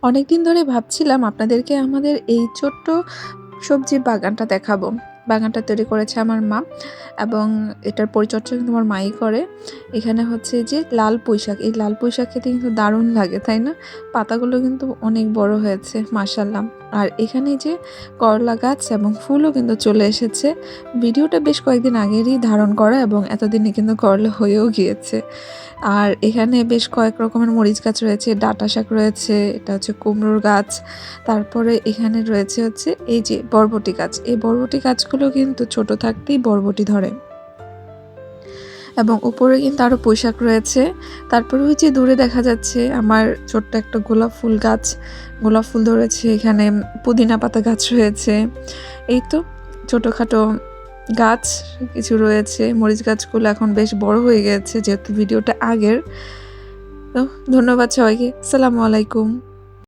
অনেকদিন ধরে ভাবছিলাম আপনাদেরকে আমাদের এই ছোট্ট সবজির বাগানটা দেখাবো। বাগানটা তৈরি করেছে আমার মা এবং এটার পরিচর্যা কিন্তু আমার মাই করে। এখানে হচ্ছে যে লাল পুঁইশাক, এই লাল পুঁইশাক খেতে কিন্তু দারুণ লাগে, তাই না? পাতাগুলো কিন্তু অনেক বড় হয়েছে মাশাআল্লাহ। আর এখানে যে করলা গাছ এবং ফুলও কিন্তু চলে এসেছে। ভিডিওটা বেশ কয়েকদিন আগেরই ধারণ করা এবং এতদিনে কিন্তু করলা হয়েও গিয়েছে। আর এখানে বেশ কয়েক রকমের মরিচ গাছ রয়েছে, ডাঁটা শাক রয়েছে, এটা হচ্ছে কুমড়োর গাছ। তারপরে এখানে রয়েছে হচ্ছে এই যে বরবটি গাছ। এই বরবটি গাছগুলো কিন্তু ছোট থাকতেই বরবটি ধরে এবং উপরে কিন্তু আরও পুঁইশাক রয়েছে। তারপরে ওই যে দূরে দেখা যাচ্ছে আমার ছোট্ট একটা গোলাপ ফুল গাছ, গোলাপ ফুল ধরেছে। এখানে পুদিনা পাতা গাছ রয়েছে। এই তো ছোটোখাটো গাছ কিছু রয়েছে। মরিচ গাছগুলো এখন বেশ বড় হয়ে গেছে যেহেতু ভিডিওটা আগের। তো ধন্যবাদ সবাইকে। আসসালামু আলাইকুম।